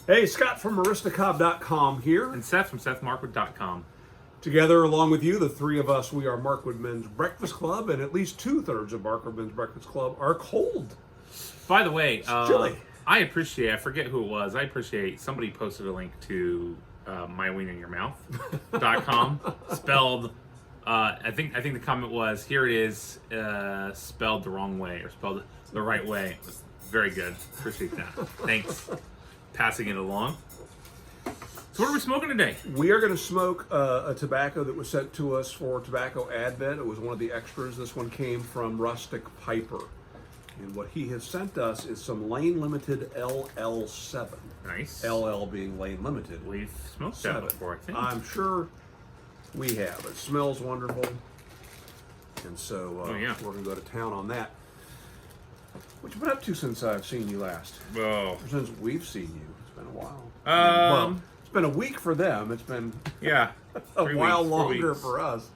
Hey, Scott from Aristocob.com here. And Seth from SethMarkwood.com. Together, along with you, the three of us, we are Markwood Men's Breakfast Club, and at least 2/3 of Markwood Men's Breakfast Club are cold. By the way, chilly. I forget who it was. I appreciate somebody posted a link to myweeninyourmouth.com spelled. I think the comment was, here it is, spelled the wrong way or spelled the right way. It was very good. Appreciate that. Thanks. Passing it along. So what are we smoking today? We are going to smoke a tobacco that was sent to us for Tobacco Advent. It was one of the extras. This one came from Rustic Piper. And what he has sent us is some Lane Limited LL7. Nice. LL being Lane Limited. We've smoked that before, I think. I'm sure we have. It smells wonderful. And so we're going to go to town on that. What you been up to since I've seen you last? Well, since we've seen you. It's been a while. Well, it's been a week for them. It's been a while longer for us.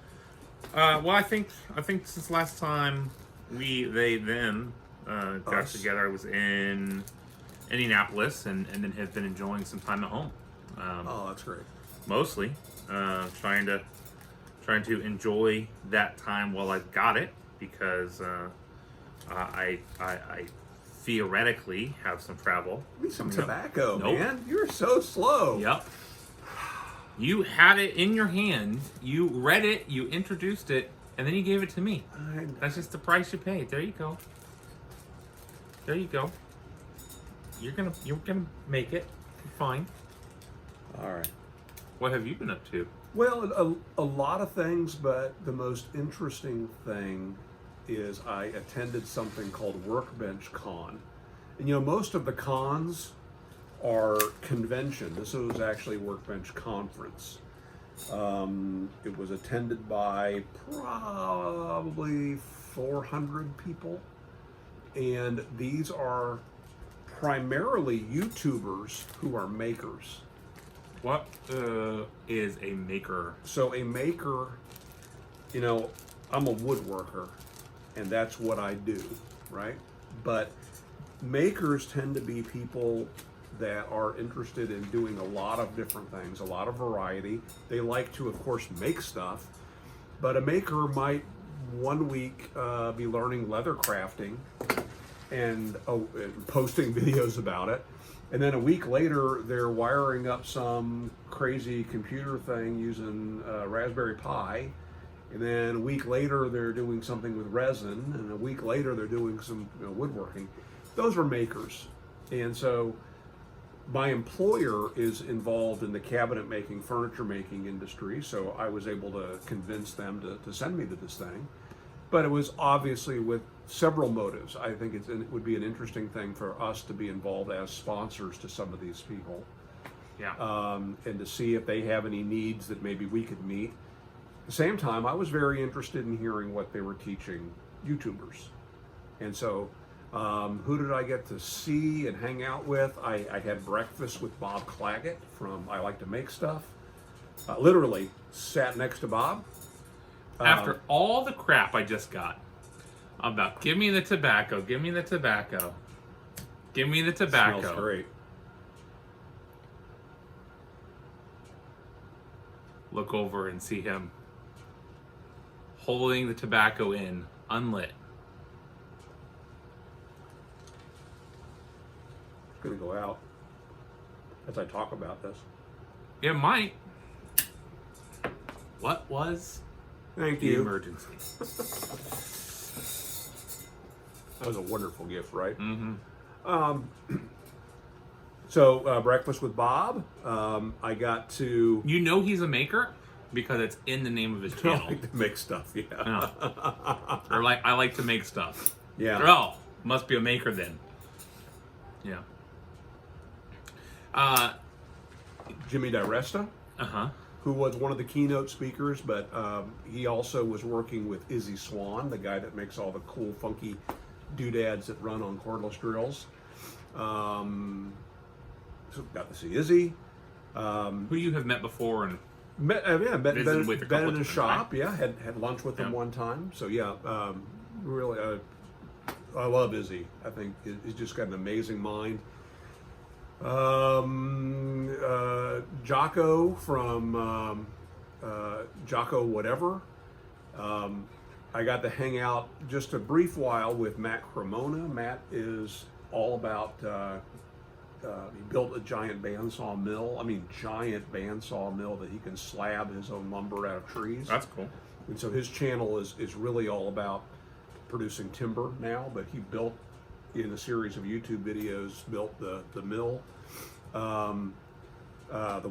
Well, I think since last time they got together, I was in Indianapolis and then have been enjoying some time at home. That's great. Mostly trying to enjoy that time while I've got it, because I theoretically have some travel. Give me some tobacco, Nope. man. You're so slow. Yep. You had it in your hand. You read it. You introduced it, and then you gave it to me. That's just the price you paid. There you go. There you go. You're gonna make it. Fine. All right. What have you been up to? Well, a lot of things, but the most interesting thing is I attended something called WorkbenchCon. And most of the cons are convention. This was actually Workbench Conference. It was attended by probably 400 people. And these are primarily YouTubers who are makers. What is a maker? So a maker, I'm a woodworker, and that's what I do, right? But makers tend to be people that are interested in doing a lot of different things, a lot of variety. They like to, of course, make stuff, but a maker might one week be learning leather crafting and posting videos about it. And then a week later, they're wiring up some crazy computer thing using Raspberry Pi. And then a week later, they're doing something with resin. And a week later, they're doing some woodworking. Those are makers. And so my employer is involved in the cabinet making, furniture making industry. So I was able to convince them to send me to this thing. But it was obviously with several motives. I think it would be an interesting thing for us to be involved as sponsors to some of these people. Yeah. And to see if they have any needs that maybe we could meet. At the same time, I was very interested in hearing what they were teaching YouTubers. And so who did I get to see and hang out with? I had breakfast with Bob Claggett from I Like to Make Stuff. Literally sat next to Bob. After all the crap I just got about give me the tobacco, give me the tobacco, give me the tobacco. Smells great. Look over and see him holding the tobacco in, unlit. It's going to go out as I talk about this. It might. What was Thank the you. emergency? That was a wonderful gift, right? Mm-hmm. So breakfast with Bob. I got to. He's a maker because it's in the name of his channel. I like to make stuff. Yeah. Or I like to make stuff. Yeah. Oh, must be a maker then. Yeah. Jimmy DiResta, who was one of the keynote speakers, but he also was working with Izzy Swan, the guy that makes all the cool, funky doodads that run on cordless drills. So got to see Izzy. Who you have met before and Been with a in couple his of shop. times, Yeah, had lunch with him one time. So yeah, really, I love Izzy. I think he's just got an amazing mind. Jocko from Jocko whatever. I got to hang out just a brief while with Matt Cremona. Matt is all about, he built a giant bandsaw mill. Giant bandsaw mill that he can slab his own lumber out of trees. That's cool. And so his channel is really all about producing timber now, but he built, in a series of YouTube videos, built the mill. The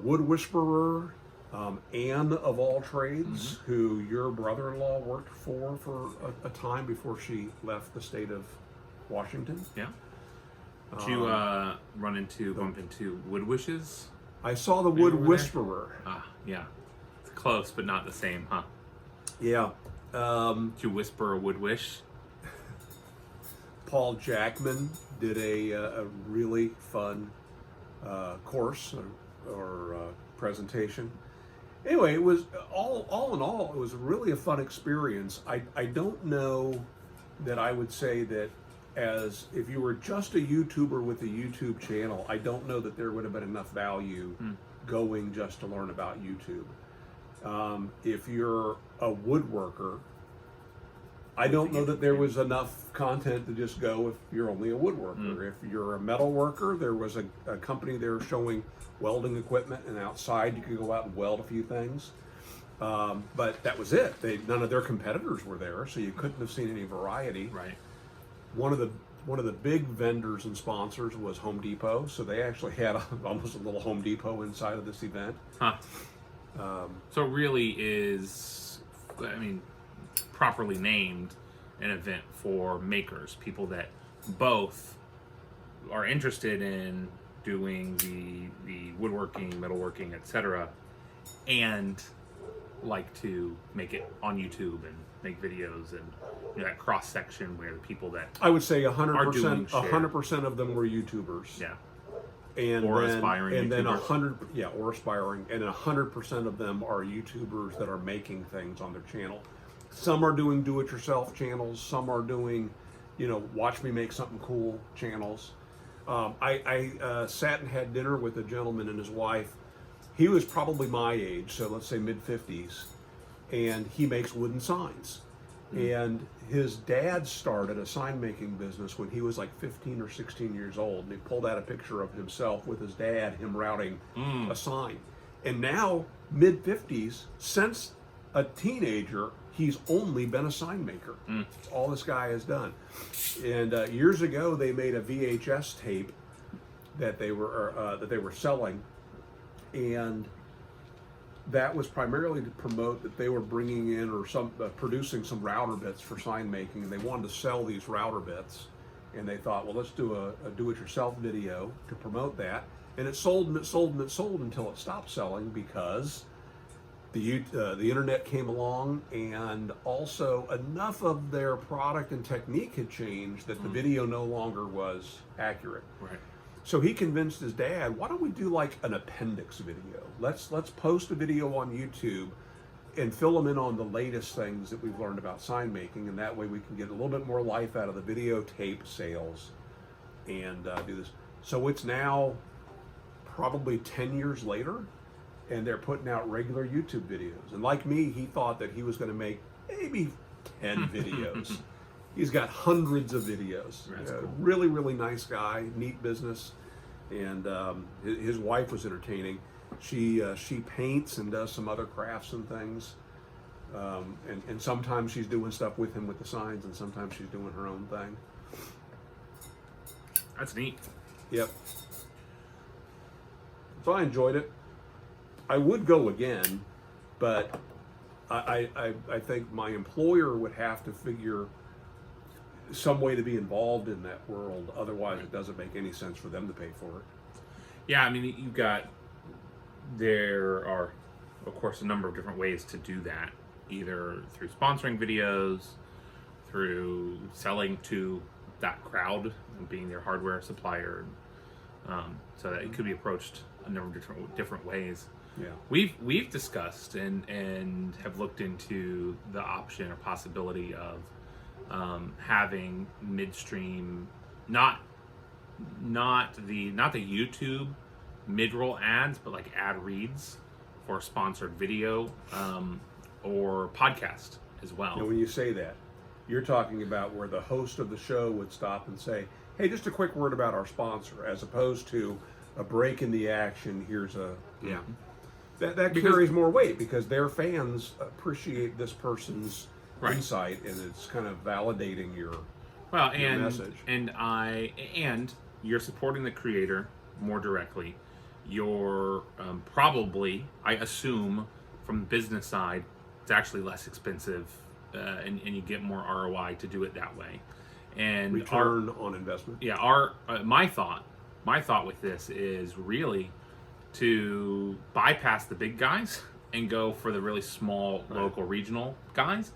Wood Whisperer, Anne of all trades, who your brother-in-law worked for a time before she left the state of Washington. Yeah. Did you bump into Wood Wishes? I saw the Wood Whisperer. Ah, yeah. It's close, but not the same, huh? Yeah. Did you whisper a wood wish? Paul Jackman did a really fun course or presentation. Anyway, it was all in all, it was really a fun experience. I don't know that I would say that as if you were just a YouTuber with a YouTube channel, I don't know that there would have been enough value going just to learn about YouTube. If you're a woodworker, I don't know that there was enough content to just go if you're only a woodworker. If you're a metal worker, there was a company there showing welding equipment, and outside you could go out and weld a few things. But that was it. None of their competitors were there, so you couldn't have seen any variety. Right. One of the big vendors and sponsors was Home Depot, so they actually had almost a little Home Depot inside of this event. Huh. So it really is, properly named an event for makers, people that both are interested in doing the woodworking, metalworking, etc., and like to make it on YouTube and make videos, and that cross section where the people that I would say are doing 100% of them were YouTubers. Yeah. And or then, aspiring and YouTubers. then or aspiring, and 100% of them are YouTubers that are making things on their channel. Some are doing do-it-yourself channels. Some are doing, watch me make something cool channels. I sat and had dinner with a gentleman and his wife. He was probably my age, so let's say mid-50s, and he makes wooden signs. And his dad started a sign making business when he was like 15 or 16 years old, and he pulled out a picture of himself with his dad, him routing a sign. And now, mid-50s, since a teenager, he's only been a sign maker. That's all this guy has done. And years ago, they made a VHS tape that they were selling, and that was primarily to promote that they were bringing in or producing some router bits for sign making, and they wanted to sell these router bits. And they thought, well, let's do a do-it-yourself video to promote that. And it sold and it sold and it sold until it stopped selling because the internet came along, and also enough of their product and technique had changed that the video no longer was accurate. Right. So he convinced his dad, why don't we do like an appendix video? Let's post a video on YouTube and fill them in on the latest things that we've learned about sign making, and that way we can get a little bit more life out of the videotape sales and do this. So it's now probably 10 years later, and they're putting out regular YouTube videos. And like me, he thought that he was going to make maybe 10 videos. He's got hundreds of videos. Cool. Really, really nice guy, neat business. And his wife was entertaining. She paints and does some other crafts and things. And sometimes she's doing stuff with him with the signs, and sometimes she's doing her own thing. That's neat. Yep. So I enjoyed it. I would go again, but I think my employer would have to figure some way to be involved in that world. Otherwise, it doesn't make any sense for them to pay for it. Yeah, there are, of course, a number of different ways to do that, either through sponsoring videos, through selling to that crowd and being their hardware supplier, so that it could be approached a number of different ways. Yeah. We've discussed and have looked into the option or possibility of having midstream, not not the YouTube mid-roll ads, but like ad reads for sponsored video or podcast as well. Now, when you say that, you're talking about where the host of the show would stop and say, hey, just a quick word about our sponsor, as opposed to a break in the action. Here's a, yeah. That carries more weight because their fans appreciate this person's insight, and it's kind of validating your message. And you're supporting the creator more directly. You're probably, I assume, from the business side, it's actually less expensive, and you get more ROI to do it that way. And return on investment. Yeah, my thought with this is really to bypass the big guys and go for the really small, local, regional guys.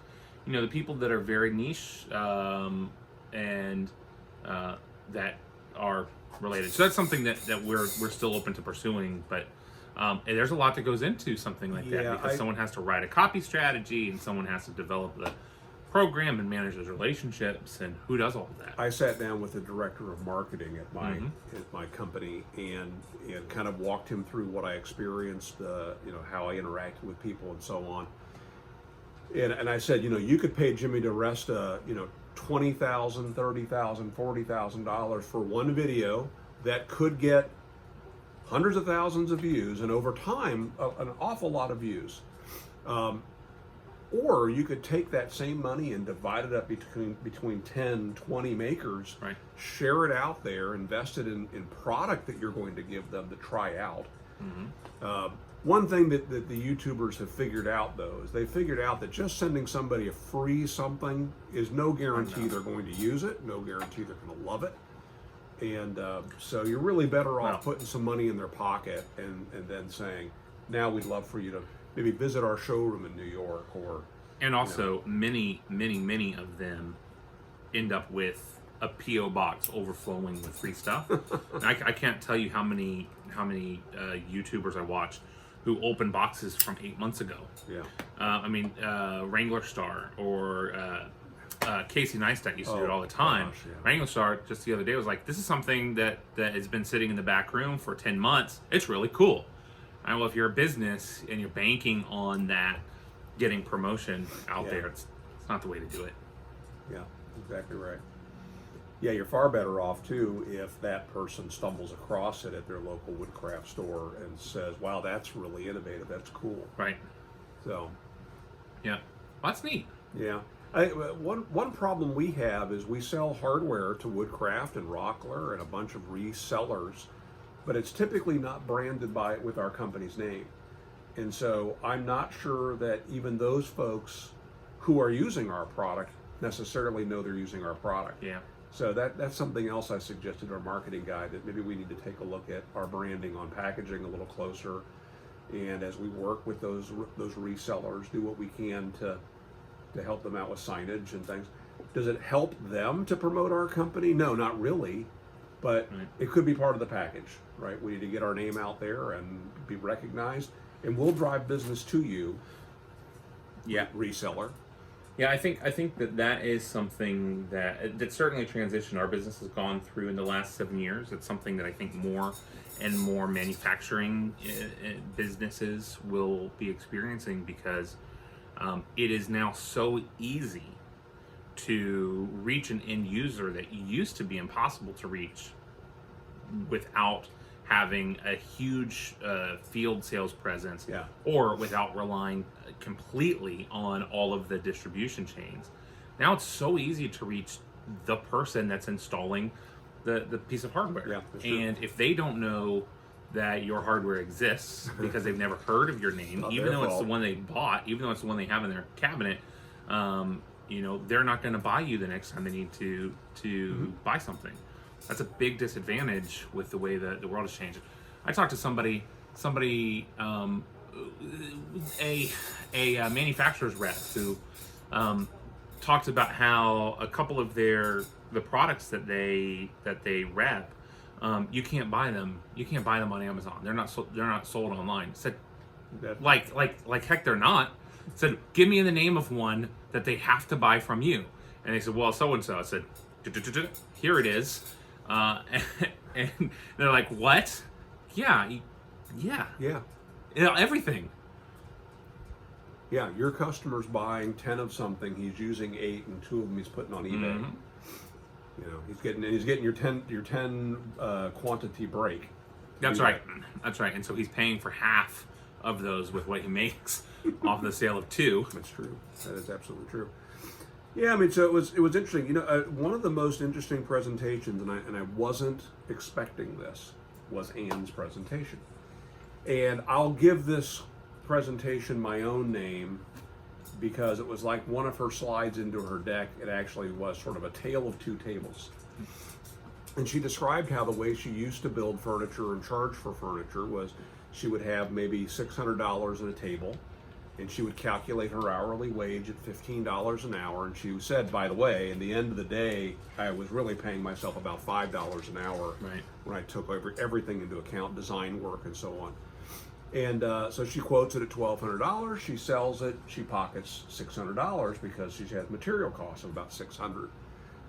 You know, the people that are very niche and that are related. So that's something that we're still open to pursuing, but there's a lot that goes into something like that, because someone has to write a copy strategy and someone has to develop the program and manage those relationships, and who does all of that? I sat down with the director of marketing at my company and kind of walked him through what I experienced, how I interacted with people and so on. And I said, you could pay Jimmy DeResta, $20,000, $30,000, $40,000 for one video that could get hundreds of thousands of views, and over time, an awful lot of views. Or you could take that same money and divide it up between 10, 20 makers, share it out there, invest it in product that you're going to give them to try out. One thing that the YouTubers have figured out, though, is they figured out that just sending somebody a free something is no guarantee they're going to use it, no guarantee they're going to love it. And so you're really better off putting some money in their pocket and then saying, now we'd love for you to maybe visit our showroom in New York, and also many of them end up with a PO box overflowing with free stuff. I can't tell you how many YouTubers I watched who opened boxes from 8 months ago. Wrangler Star or Casey Neistat used to do it all the time. Gosh, yeah. Wrangler Star just the other day was like, this is something that has been sitting in the back room for 10 months. It's really cool. Well, if you're a business and you're banking on that getting promotion out there, it's not the way to do it. Yeah, exactly right. Yeah, you're far better off too if that person stumbles across it at their local woodcraft store and says, wow, that's really innovative, that's cool. Right. So. Yeah, well, that's neat. Yeah. One problem we have is we sell hardware to Woodcraft and Rockler and a bunch of resellers, but it's typically not branded with our company's name. And so I'm not sure that even those folks who are using our product necessarily know they're using our product. Yeah. So that's something else I suggested to our marketing guy, that maybe we need to take a look at our branding on packaging a little closer. And as we work with those resellers, do what we can to help them out with signage and things. Does it help them to promote our company? No, not really. But it could be part of the package, right? We need to get our name out there and be recognized, and we'll drive business to you. Yeah, reseller. Yeah, I think that is something that certainly a transition our business has gone through in the last 7 years. It's something that I think more and more manufacturing businesses will be experiencing, because it is now so easy to reach an end user that used to be impossible to reach without having a huge field sales presence, or without relying completely on all of the distribution chains. Now it's so easy to reach the person that's installing the piece of hardware. Yeah, that's true. And if they don't know that your hardware exists because they've never heard of your name, even though it's the one they bought, even though it's the one they have in their cabinet, they're not going to buy you the next time they need to buy something. That's a big disadvantage with the way that the world is changing. I talked to somebody, a manufacturer's rep who talked about how a couple of the products that they rep, you can't buy them. You can't buy them on Amazon. They're not sold online. Said, like heck, they're not. Said, give me the name of one that they have to buy from you. And they said, well, so and so. I said, here it is. and they're like, what? Yeah, yeah, Yeah. everything. Yeah, your customer's buying 10 of something, he's using 8, and 2 of them he's putting on eBay. Mm-hmm. You know, he's getting your 10 quantity break. That's right. That's right. And so he's paying for half of those with what he makes off the sale of 2. That's true. That is absolutely true. Yeah, I mean, so it was interesting. You know, one of the most interesting presentations, and I wasn't expecting this, was Anne's presentation. And I'll give this presentation my own name because it was like one of her slides into her deck. It actually was sort of a tale of 2 tables. And she described how the way she used to build furniture and charge for furniture was she would have maybe $600 in a table, and she would calculate her hourly wage at $15 an hour. And she said, by the way, in the end of the day, I was really paying myself about $5 an hour when I took everything into account, design work and so on. And so she quotes it at $1,200. She sells it. She pockets $600 because she has material costs of about $600.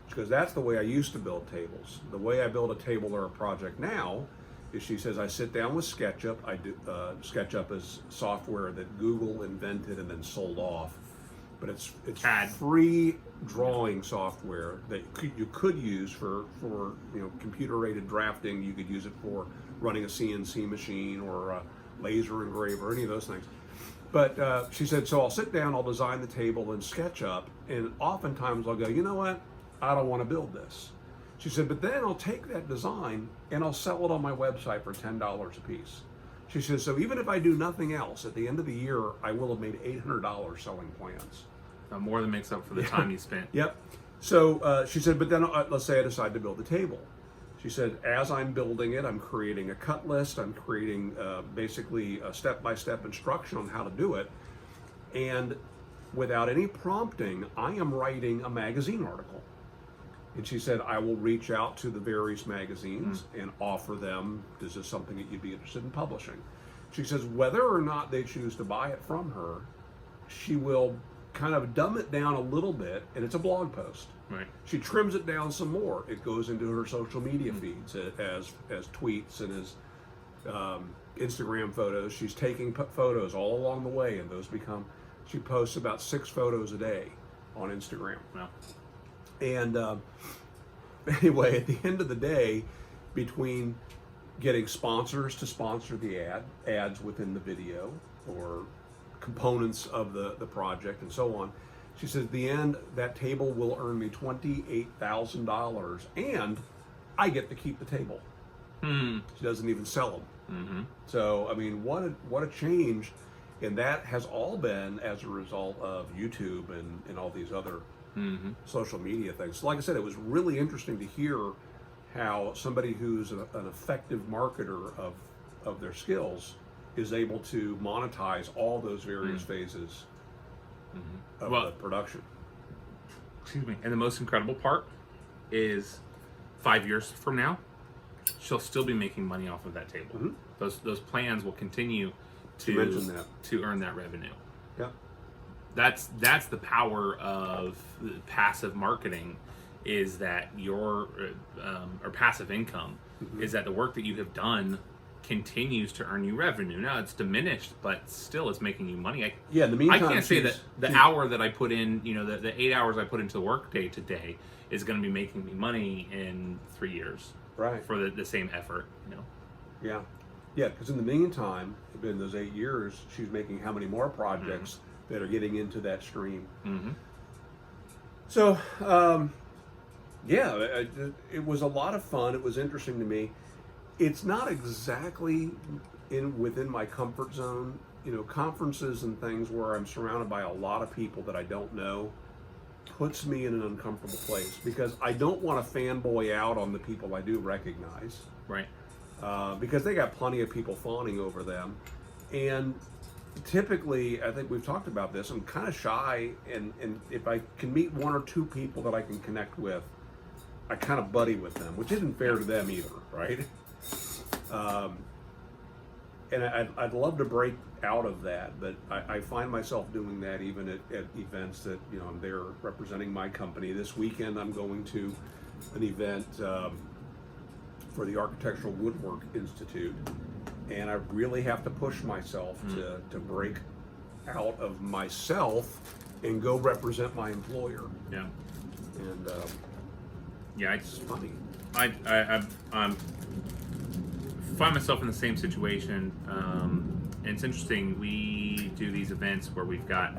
Because that's the way I used to build tables. The way I build a table or a project now is, she says, I sit down with SketchUp. I do SketchUp is software that Google invented and then sold off, but it's free drawing software that you could use for computer aided drafting. You could use it for running a CNC machine or a laser engraver, any of those things. But she said, so I'll sit down, I'll design the table in SketchUp, and oftentimes I'll go, you know what, I don't want to build this. She said, but then I'll take that design and I'll sell it on my website for $10 a piece. She says, so even if I do nothing else, at the end of the year, I will have made $800 selling plans. More than makes up for the time you spent. Yep. So she said, but then let's say I decide to build a table. She said, as I'm building it, I'm creating a cut list. I'm creating basically a step-by-step instruction on how to do it. And without any prompting, I am writing a magazine article. And she said, I will reach out to the various magazines and offer them, is this something that you'd be interested in publishing? She says, whether or not they choose to buy it from her, she will kind of dumb it down a little bit, and it's a blog post. Right. She trims it down some more. It goes into her social media feeds as tweets and as Instagram photos. She's taking photos all along the way, and those become, she posts about 6 photos a day on Instagram. Wow. And anyway, at the end of the day, between getting sponsors to sponsor the ads within the video or components of the project and so on, she says, at the end, that table will earn me $28,000 and I get to keep the table. She doesn't even sell them. Mm-hmm. So, I mean, what a change. And that has all been as a result of YouTube and all these other social media things. So like I said, it was really interesting to hear how somebody who's an effective marketer of their skills is able to monetize all those various phases of the production. Excuse me. And the most incredible part is 5 years from now, she'll still be making money off of that table. Those plans will continue to earn that revenue. Yeah. That's the power of passive marketing, is that your or passive income is that the work that you have done continues to earn you revenue. Now it's diminished, but still it's making you money. In the meantime, I can't say that the hour that I put in, the 8 hours I put into the work day today is going to be making me money in 3 years. Right. For the same effort, Yeah. Yeah, because in the meantime, in those 8 years, she's making how many more projects that are getting into that stream. So, it was a lot of fun. It was interesting to me. It's not exactly within my comfort zone. Conferences and things where I'm surrounded by a lot of people that I don't know puts me in an uncomfortable place, because I don't want to fanboy out on the people I do recognize. Right. Because they got plenty of people fawning over them. And typically, I think we've talked about this, I'm kind of shy, and if I can meet 1 or 2 people that I can connect with, I kind of buddy with them, which isn't fair to them either, right? And I'd love to break out of that, but I find myself doing that even at events that, I'm there representing my company. This weekend I'm going to an event for the Architectural Woodwork Institute, and I really have to push myself to break out of myself and go represent my employer. Yeah. And yeah, it's funny. I find myself in the same situation. And it's interesting. We do these events where we've got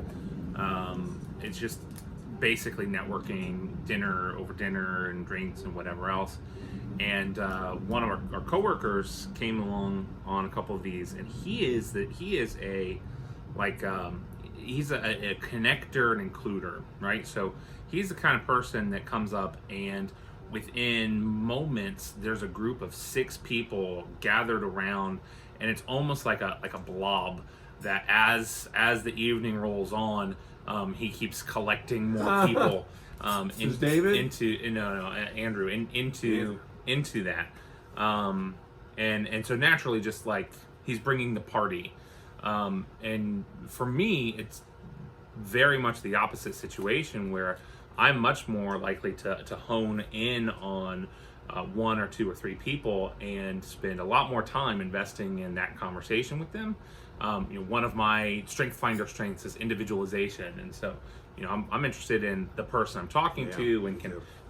it's just basically networking, over dinner and drinks and whatever else. And one of our coworkers came along on a couple of these, and he's a connector and includer, right? So he's the kind of person that comes up, and within moments there's a group of 6 people gathered around, and it's almost like a blob that as the evening rolls on, he keeps collecting more people Is David? Andrew into that, and so naturally, just like he's bringing the party, and for me, it's very much the opposite situation where I'm much more likely to hone in on 1 or 2 or 3 people and spend a lot more time investing in that conversation with them. One of my strengths is individualization, and so I'm interested in the person I'm talking to, and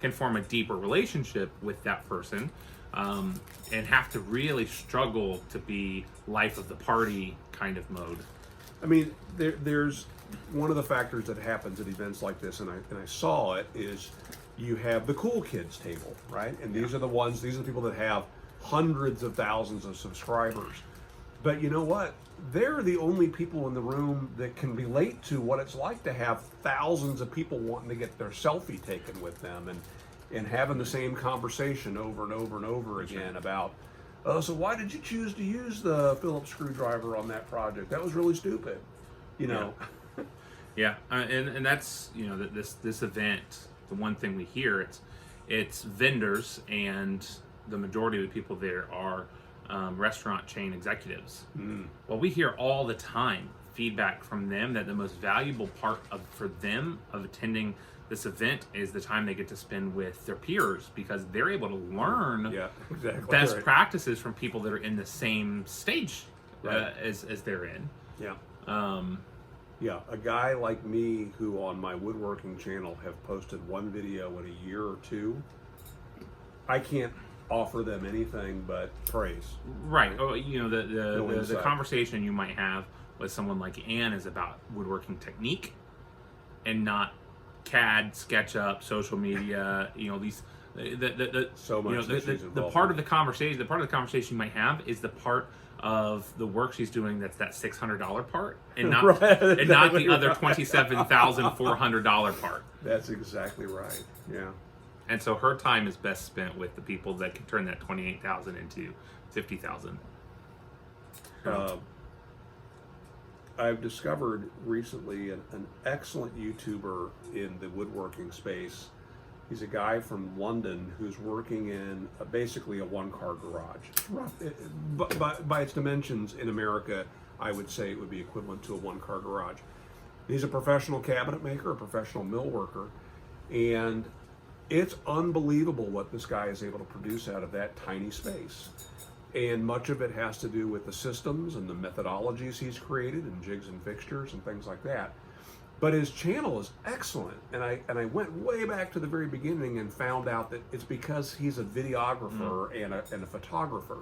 can form a deeper relationship with that person, and have to really struggle to be life of the party kind of mode. I mean, there's one of the factors that happens at events like this, and I saw it, is you have the cool kids table, right? And these are the people that have hundreds of thousands of subscribers. But you know what? They're the only people in the room that can relate to what it's like to have thousands of people wanting to get their selfie taken with them, and having the same conversation over and over and over again about, so why did you choose to use the Phillips screwdriver on that project? That was really stupid, Yeah, and that's this event. The one thing we hear, it's vendors, and the majority of the people there are restaurant chain executives. Well, we hear all the time feedback from them that the most valuable part for them of attending this event is the time they get to spend with their peers, because they're able to learn best practices from people that are in the same stage as they're in. A guy like me who on my woodworking channel have posted 1 video in a year or 2, I can't offer them anything but praise. Right. Oh, the conversation you might have with someone like Ann is about woodworking technique, and not CAD, SketchUp, social media. The part of the conversation you might have is the part of the work she's doing that's that $600 part, and not and not the other $27,400 part. That's exactly right. Yeah. And so her time is best spent with the people that can turn that $28,000 into $50,000. I've discovered recently an excellent YouTuber in the woodworking space. He's a guy from London who's working in basically a 1-car garage. By its dimensions in America, I would say it would be equivalent to a 1-car garage. He's a professional cabinet maker, a professional mill worker, and it's unbelievable what this guy is able to produce out of that tiny space. And much of it has to do with the systems and the methodologies he's created, and jigs and fixtures and things like that. But his channel is excellent, and I went way back to the very beginning and found out that it's because he's a videographer and a photographer.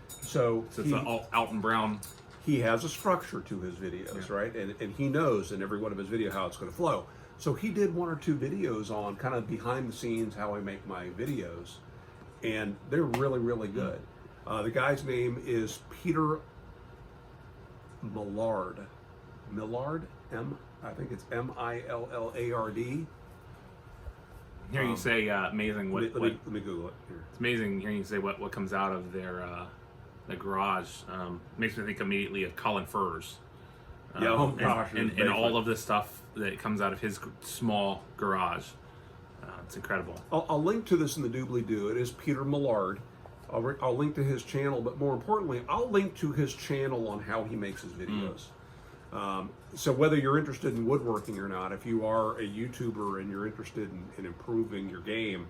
So it's Alton Brown. He has a structure to his videos, right? And he knows in every one of his videos how it's going to flow. So he did 1 or 2 videos on kind of behind the scenes how I make my videos, and they're really, really good. The guy's name is Peter Millard. Millard? I think it's Millard. Hearing you say amazing. Let me Google it here. It's amazing hearing you say what comes out of their the garage. Makes me think immediately of Colin Furze. And all of the stuff that comes out of his small garage. It's incredible. I'll link to this in the Dooblydoo. It is Peter Millard. I'll link to his channel, but more importantly, I'll link to his channel on how he makes his videos. So whether you're interested in woodworking or not, if you are a YouTuber and you're interested in improving your game,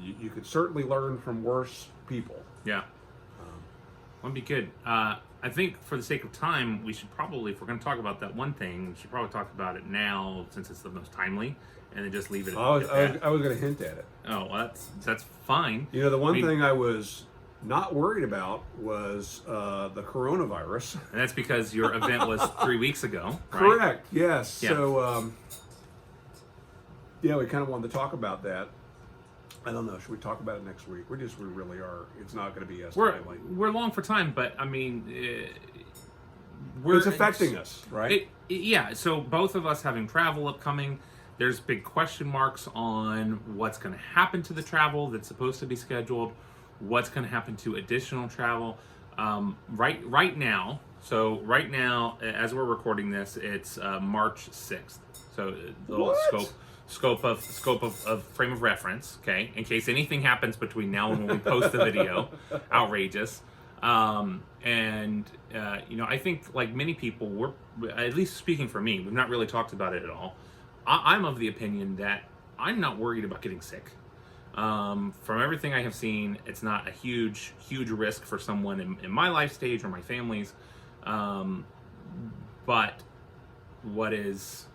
you could certainly learn from worse people. Yeah. Would be good. I think for the sake of time, we should probably, if we're going to talk about that one thing, we should probably talk about it now since it's the most timely, and then just leave it. I was going to hint at it. Oh, well, that's fine. You know, the one thing I was not worried about was the coronavirus. And that's because your event was 3 weeks ago, right? Correct. Yes. Yeah. So, yeah, we kind of wanted to talk about that. I don't know. Should we talk about it next week? We really are. It's not going to be as timely. We're long for time, but I mean, it's affecting us, right? Yeah. So both of us having travel upcoming, there's big question marks on what's going to happen to the travel that's supposed to be scheduled, what's going to happen to additional travel. Right now, as we're recording this, it's March 6th. So the little scope of frame of reference, okay, in case anything happens between now and when we post the video. Outrageous. I think like many people, we're, at least speaking for me, we've not really talked about it at all. I'm of the opinion that I'm not worried about getting sick. From everything I have seen, it's not a huge risk for someone in my life stage or my family's. But what is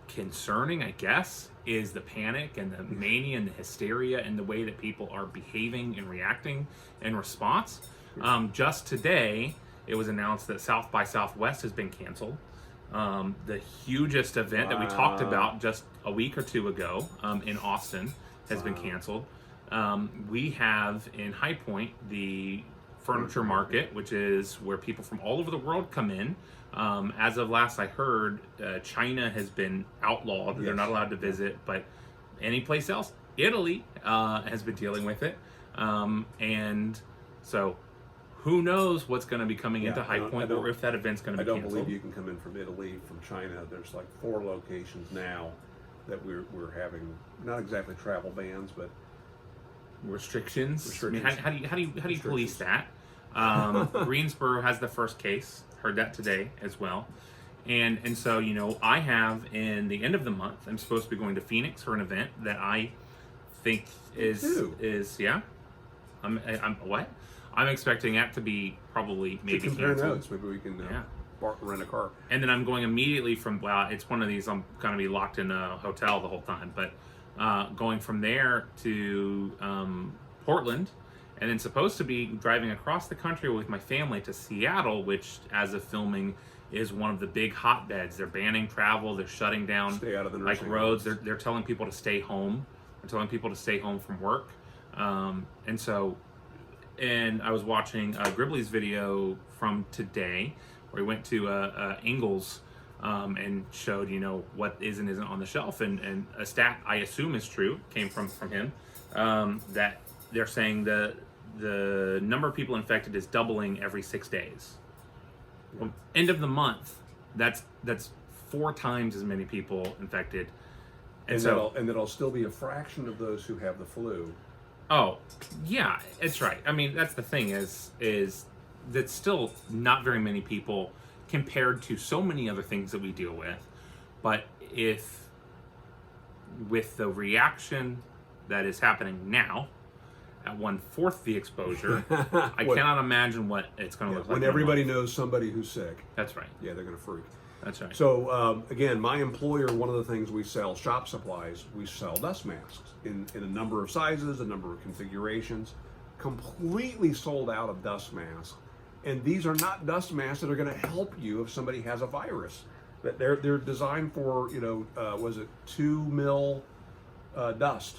concerning, I guess, is the panic and the mania and the hysteria and the way that people are behaving and reacting in response. Just today, it was announced that South by Southwest has been canceled. The hugest event that we talked about just a week or two ago in Austin has been canceled. We have in High Point the furniture market, which is where people from all over the world come in. As of last I heard, China has been outlawed. Yes. They're not allowed to visit, but any place else, Italy has been dealing with it. And so who knows what's going to be coming into High Point or if that event's going to be canceled. I don't believe you can come in from Italy, from China. There's like 4 locations now that we're having, not exactly travel bans, but restrictions. I mean, how do you police that? Greensboro has the first case. Heard that today as well. And so, I have in the end of the month, I'm supposed to be going to Phoenix for an event that I think is yeah. I'm what? I'm expecting that to be probably maybe to compare canceled. Notes. Maybe we can rent a car. And then I'm going immediately from, it's one of these, I'm going to be locked in a hotel the whole time, but going from there to Portland, and then supposed to be driving across the country with my family to Seattle, which, as of filming, is one of the big hotbeds. They're banning travel. They're shutting down roads. They're telling people to stay home. They're telling people to stay home from work. And I was watching Gribley's video from today, where he went to Ingles and showed, what is and isn't on the shelf. And a stat I assume is true, came from him, that they're saying the number of people infected is doubling every 6 days. Well, end of the month, that's 4 times as many people infected. And that'll still be a fraction of those who have the flu. Oh, yeah, it's right. I mean, that's the thing is that's still not very many people compared to so many other things that we deal with. But if with the reaction that is happening now, at 1/4 the exposure, I cannot imagine what it's going to look like. When everybody knows somebody who's sick. That's right. Yeah, they're going to freak. That's right. So, again, my employer, one of the things we sell, shop supplies, we sell dust masks in a number of sizes, a number of configurations, completely sold out of dust masks. And these are not dust masks that are going to help you if somebody has a virus. They're designed for, 2 mil dust.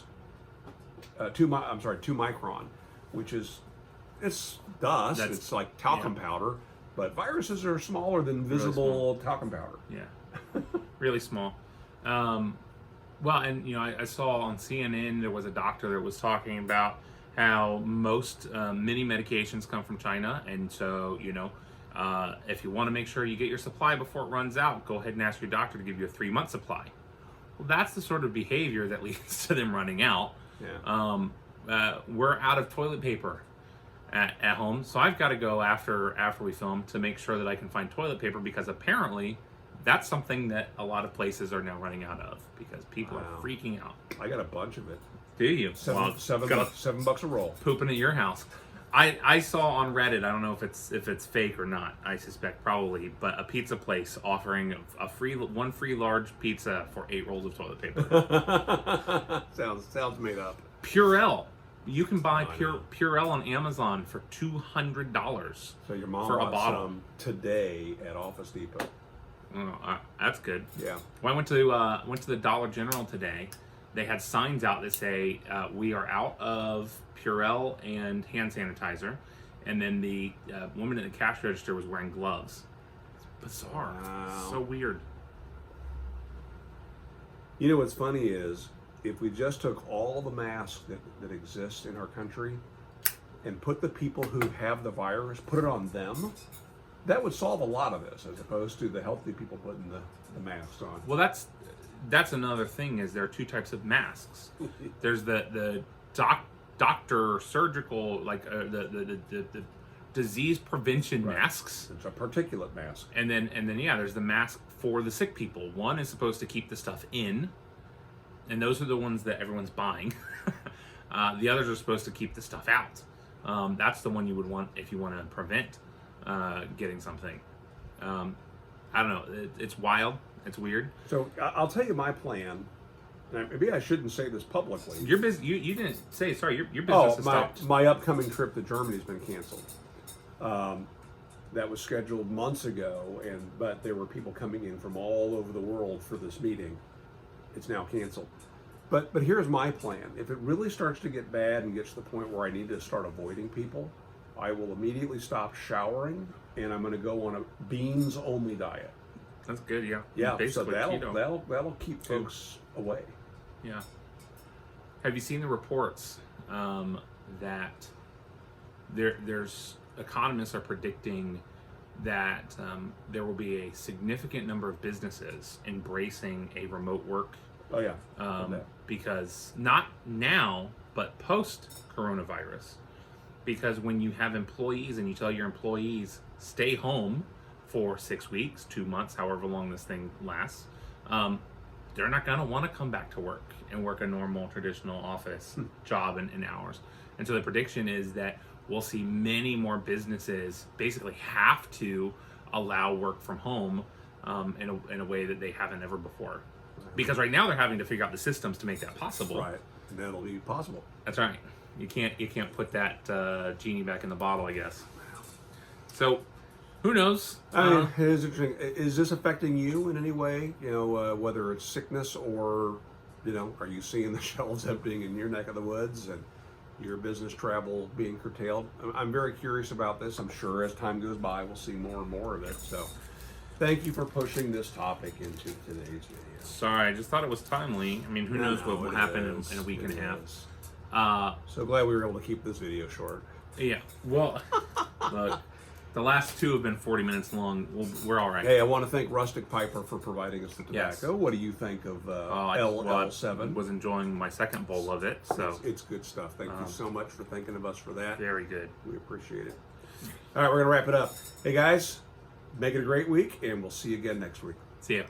2 micron, which is, it's dust. It's like talcum powder. But viruses are smaller than visible talcum powder. Yeah, really small. Well, and I saw on CNN there was a doctor that was talking about how most many medications come from China, and so if you want to make sure you get your supply before it runs out, go ahead and ask your doctor to give you a 3-month supply. Well, that's the sort of behavior that leads to them running out. Yeah. We're out of toilet paper at home, so I've got to go after we film to make sure that I can find toilet paper, because apparently that's something that a lot of places are now running out of because people are freaking out. I got a bunch of it. Do you? $7 a roll. Pooping at your house. I saw on Reddit, I don't know if it's fake or not, I suspect probably, but a pizza place offering one free large pizza for 8 rolls of toilet paper. sounds made up. Purell. You can buy Purell on Amazon for $200. So your mom for a bought bottle some today at Office Depot. Oh, that's good. Yeah. Well, I went to the Dollar General today. They had signs out that say we are out of Purell and hand sanitizer, and then the woman at the cash register was wearing gloves. It's bizarre. Wow. So weird. You know what's funny is if we just took all the masks that exist in our country and put the people who have the virus, put it on them, that would solve a lot of this, as opposed to the healthy people putting the masks on. Well, that's another thing. Is there are 2 types of masks. There's the doctor surgical, like the disease prevention masks. It's a particulate mask. And then there's the mask for the sick people. One is supposed to keep the stuff in, and those are the ones that everyone's buying. The others are supposed to keep the stuff out. That's the one you would want if you want to prevent getting something. I don't know. It's wild. It's weird. So I'll tell you my plan. And maybe I shouldn't say this publicly. Your business. You didn't say. Sorry. Your business has stopped. My upcoming trip to Germany has been canceled. That was scheduled months ago, but there were people coming in from all over the world for this meeting. It's now canceled. But here's my plan. If it really starts to get bad and gets to the point where I need to start avoiding people, I will immediately stop showering, and I'm going to go on a beans only diet. That's good. Yeah. Yeah. Basically, so that'll keep folks away. Yeah. Have you seen the reports that there's economists are predicting that there will be a significant number of businesses embracing a remote work? Oh yeah. Because not now, but post coronavirus. Because when you have employees and you tell your employees stay home for 6 weeks, 2 months, however long this thing lasts, they're not going to want to come back to work and work a normal traditional office job in hours. And so the prediction is that we'll see many more businesses basically have to allow work from home in a way that they haven't ever before. Because right now they're having to figure out the systems to make that possible. Right, and that'll be possible. That's right. You can't put that genie back in the bottle, I guess. So, who knows? I mean, it is interesting. Is this affecting you in any way? You know, whether it's sickness or, are you seeing the shelves emptying in your neck of the woods and your business travel being curtailed? I'm very curious about this. I'm sure as time goes by, we'll see more and more of it. So, thank you for pushing this topic into today's video. Sorry, I just thought it was timely. I mean, who knows what will happen in a week and a half. So glad we were able to keep this video short. Yeah. Well, look, the last 2 have been 40 minutes long. We're all right. Hey, I want to thank Rustic Piper for providing us the tobacco. Yes. What do you think of LL7? I was enjoying my second bowl of it. So it's good stuff. Thank you so much for thinking of us for that. Very good. We appreciate it. All right, we're going to wrap it up. Hey, guys, make it a great week, and we'll see you again next week. See ya.